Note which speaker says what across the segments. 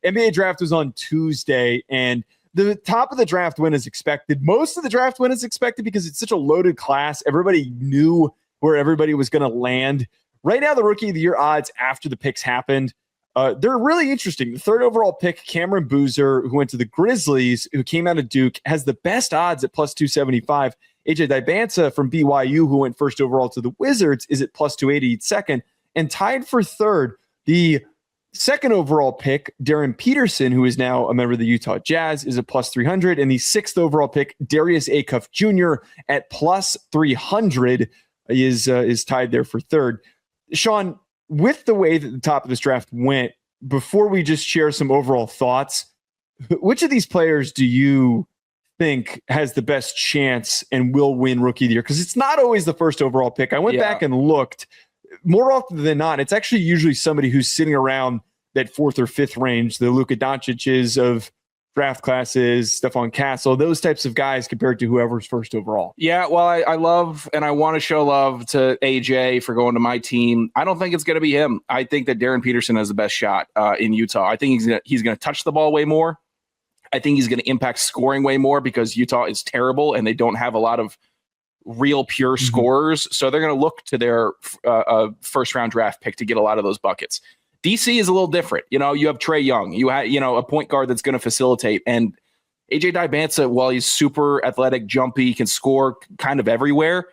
Speaker 1: NBA draft was on Tuesday, and the top of the draft went as expected. Most of the draft went as expected because it's such a loaded class. Everybody knew where everybody was going to land. Right now, the Rookie of the Year odds after the picks happened, they're really interesting. The third overall pick, Cameron Boozer, who went to the Grizzlies, who came out of Duke, has the best odds at plus 275. AJ Dybantsa from BYU, who went first overall to the Wizards, is at plus 280 second. And tied for third, the second overall pick, Darryn Peterson, who is now a member of the Utah Jazz, is at plus 300. And the sixth overall pick, Darius Acuff Jr. at plus 300 is tied there for third. Sean, with the way that the top of this draft went, before we just share some overall thoughts, which of these players do you think has the best chance and will win Rookie of the Year? Because it's not always the first overall pick. I went back and looked. More often than not, it's actually usually somebody who's sitting around that fourth or fifth range, the Luka Doncic's of draft classes, Stephon Castle, those types of guys compared to whoever's first overall.
Speaker 2: Yeah, well, I love and I want to show love to AJ for going to my team. I don't think it's going to be him. I think that Darryn Peterson has the best shot in Utah. I think he's going to touch the ball way more. I think he's going to impact scoring way more because Utah is terrible and they don't have a lot of real pure scorers. So they're going to look to their first round draft pick to get a lot of those buckets. DC is a little different. You have Trae Young, you have, a point guard that's going to facilitate, and AJ Dybantsa, while he's super athletic, jumpy, can score kind of everywhere.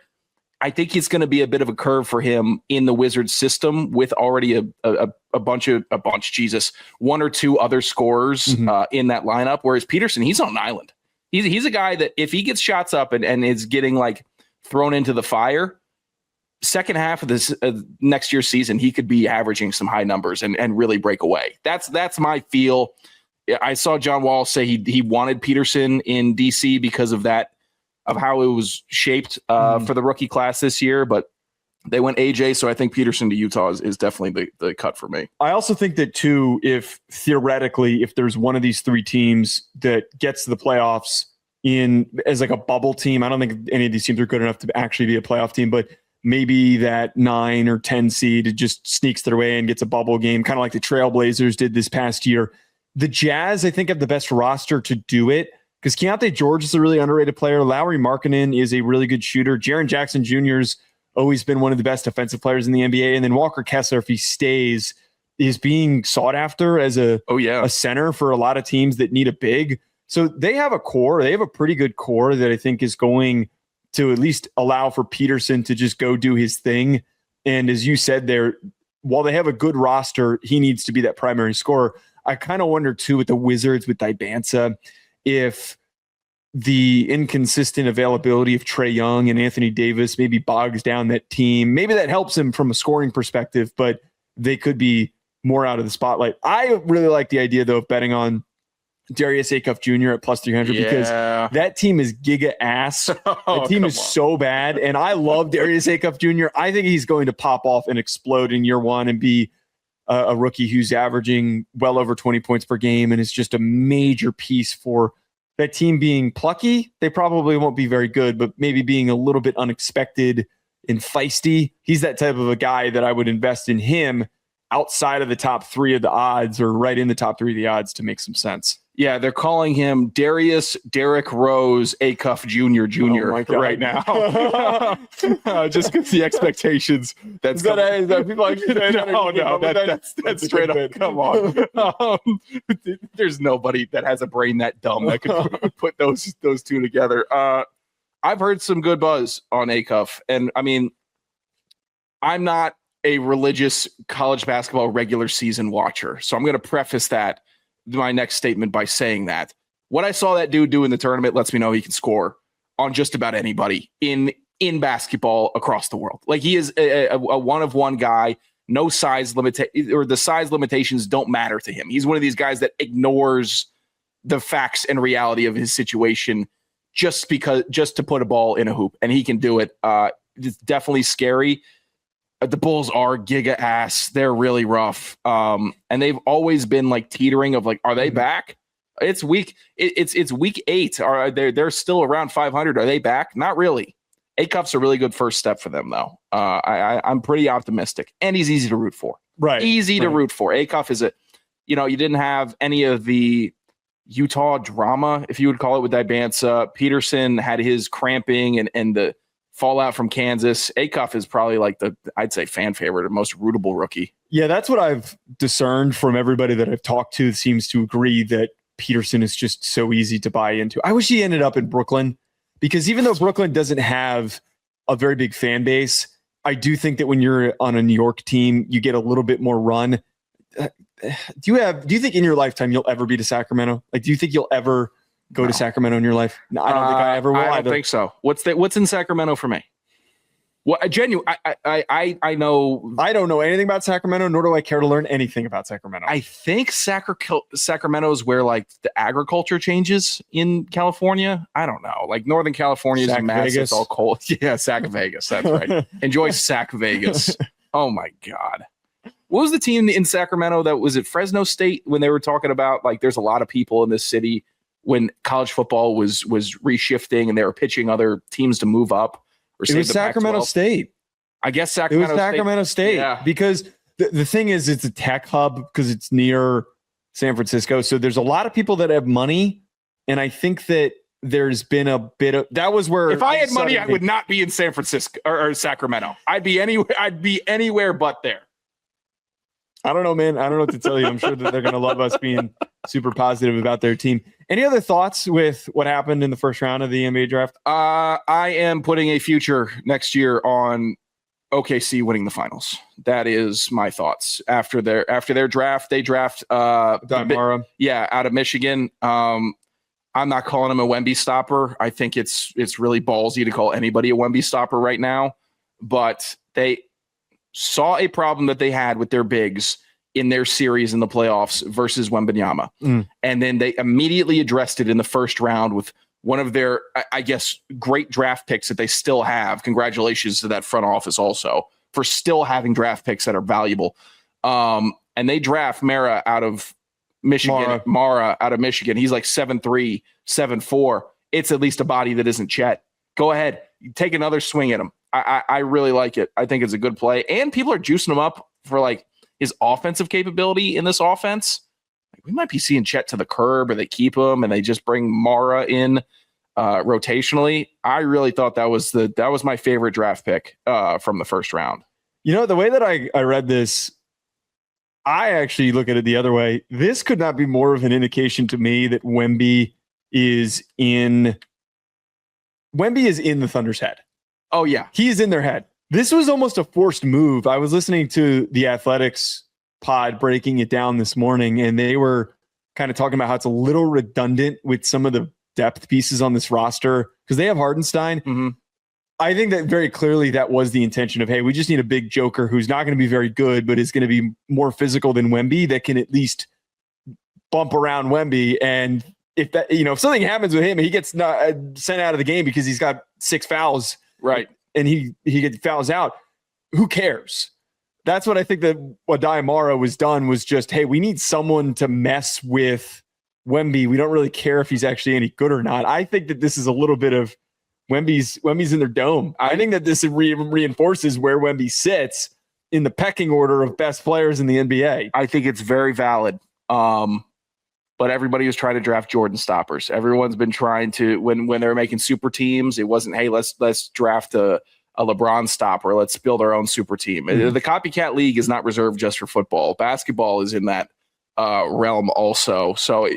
Speaker 2: I think it's going to be a bit of a curve for him in the Wizards system with already one or two other scorers in that lineup. Whereas Peterson, he's on an island. He's a guy that if he gets shots up and is getting like thrown into the fire, second half of this next year's season, he could be averaging some high numbers and really break away. That's my feel. I saw John Wall say he wanted Peterson in DC because of how it was shaped for the rookie class this year, but they went AJ, so I think Peterson to Utah is definitely the cut for me.
Speaker 1: I also think that too, if there's one of these three teams that gets to the playoffs as like a bubble team, I don't think any of these teams are good enough to actually be a playoff team, but maybe that 9 or 10 seed just sneaks their way and gets a bubble game, kind of like the Trailblazers did this past year. The Jazz, I think, have the best roster to do it because Keontae George is a really underrated player. Lauri Markkanen is a really good shooter. Jaren Jackson Jr.'s always been one of the best defensive players in the NBA. And then Walker Kessler, if he stays, is being sought after as a center for a lot of teams that need a big. So they have a core. They have a pretty good core that I think is going to at least allow for Peterson to just go do his thing. And as you said there, while they have a good roster, he needs to be that primary scorer. I kind of wonder too with the Wizards, with Dybantsa, if the inconsistent availability of Trae Young and Anthony Davis maybe bogs down that team. Maybe that helps him from a scoring perspective, but they could be more out of the spotlight. I really like the idea though of betting on Darius Acuff Jr. at plus 300 because that team is giga ass. That team is so bad. And I love Darius Acuff Jr. I think he's going to pop off and explode in year one and be a rookie who's averaging well over 20 points per game and is just a major piece for that team being plucky. They probably won't be very good, but maybe being a little bit unexpected and feisty. He's that type of a guy that I would invest in him outside of the top three of the odds or right in the top three of the odds to make some sense.
Speaker 2: Yeah, they're calling him Darius Derrick Rose Acuff Jr. right now. Just because the expectations. That's people actually saying that's straight up. Come on. There's nobody that has a brain that dumb that could put those two together. I've heard some good buzz on Acuff, and I mean, I'm not a religious college basketball regular season watcher, so I'm going to preface my next statement by saying that what I saw that dude do in the tournament lets me know he can score on just about anybody in basketball across the world. Like he is a one-of-one guy, no size or the size limitations don't matter to him. He's one of these guys that ignores the facts and reality of his situation just to put a ball in a hoop, and he can do it. It's definitely scary. The Bulls are giga ass. They're really rough. And they've always been like teetering of like, are they back? It's week 8. They're still around 500. Are they back? Not really. Acuff's a really good first step for them though. I'm pretty optimistic, and he's easy to root for.
Speaker 1: Right.
Speaker 2: Easy to root for. Acuff is you didn't have any of the Utah drama, if you would call it, with Dybantsa. Peterson had his cramping and the fallout from Kansas. Acuff is probably like I'd say fan favorite or most rootable rookie.
Speaker 1: Yeah, that's what I've discerned from everybody that I've talked to seems to agree that Peterson is just so easy to buy into. I wish he ended up in Brooklyn, because even though Brooklyn doesn't have a very big fan base, I do think that when you're on a New York team, you get a little bit more run. Do you think in your lifetime you'll ever be to Sacramento? Like, do you think you'll ever go to Sacramento in your life? No, I don't think I ever will.
Speaker 2: I don't think so. What's in Sacramento for me? Well, I know.
Speaker 1: I don't know anything about Sacramento, nor do I care to learn anything about Sacramento.
Speaker 2: I think Sacramento is where like the agriculture changes in California. I don't know. Like Northern California is a mess. It's all cold. Yeah, Sac Vegas. That's right. Enjoy Sac Vegas. Oh my God. What was the team in Sacramento that was at Fresno State when they were talking about like there's a lot of people in this city when college football was reshifting and they were pitching other teams to move up?
Speaker 1: It was Sacramento State.
Speaker 2: I guess Sacramento
Speaker 1: State. Yeah. Because the thing is, it's a tech hub because it's near San Francisco. So there's a lot of people that have money. And I think that there's been a bit of that was where
Speaker 2: if I had money, I would not be in San Francisco or Sacramento. I'd be anywhere but there.
Speaker 1: I don't know, man. I don't know what to tell you. I'm sure that they're going to love us being super positive about their team. Any other thoughts with what happened in the first round of the NBA draft?
Speaker 2: I am putting a future next year on OKC winning the finals. That is my thoughts. After their draft, they draft
Speaker 1: Mara.
Speaker 2: Out of Michigan. I'm not calling him a Wemby stopper. I think it's really ballsy to call anybody a Wemby stopper right now. But they saw a problem that they had with their bigs in their series in the playoffs versus Wembanyama. And then they immediately addressed it in the first round with one of their, I guess, great draft picks that they still have. Congratulations to that front office also for still having draft picks that are valuable. And they draft Mara out of Michigan. Mara out of Michigan. He's like 7'3", 7'4". It's at least a body that isn't Chet. Go ahead. Take another swing at him. I really like it. I think it's a good play. And people are juicing him up for like his offensive capability in this offense. Like, we might be seeing Chet to the curb, or they keep him and they just bring Mara in rotationally. I really thought that was my favorite draft pick from the first round.
Speaker 1: You know, the way that I read this, I actually look at it the other way. This could not be more of an indication to me that Wemby is in the Thunder's head.
Speaker 2: Oh, yeah.
Speaker 1: He's in their head. This was almost a forced move. I was listening to the Athletics pod breaking it down this morning, and they were kind of talking about how it's a little redundant with some of the depth pieces on this roster because they have Hardenstein.
Speaker 2: Mm-hmm.
Speaker 1: I think that very clearly that was the intention of, hey, we just need a big joker who's not going to be very good, but is going to be more physical than Wemby that can at least bump around Wemby. And if that, if something happens with him, he gets sent out of the game because he's got 6 fouls.
Speaker 2: Right.
Speaker 1: And he gets fouls out. Who cares? That's what I think that what Mara was done was just, hey, we need someone to mess with Wemby. We don't really care if he's actually any good or not. I think that this is a little bit of Wemby's in their dome. I think that this reinforces where Wemby sits in the pecking order of best players in the NBA.
Speaker 2: I think it's very valid. But everybody was trying to draft Jordan stoppers. Everyone's been trying to, when they're making super teams, it wasn't, hey, let's draft a LeBron stopper. Let's build our own super team. Mm-hmm. The copycat league is not reserved just for football. Basketball is in that realm also. So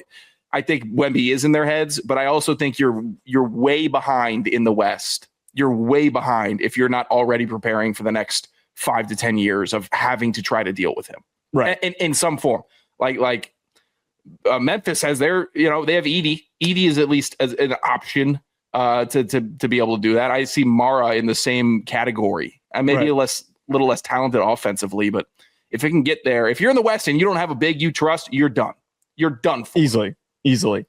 Speaker 2: I think Wemby is in their heads, but I also think you're way behind in the West. You're way behind if you're not already preparing for the next 5 to 10 years of having to try to deal with him.
Speaker 1: Right.
Speaker 2: In some form. Like Memphis has their, they have Edie. Edie is at least as an option to be able to do that. I see Mara in the same category. Maybe a little less talented offensively, but if it can get there, if you're in the West and you don't have a big you trust, you're done. You're done.
Speaker 1: Easily.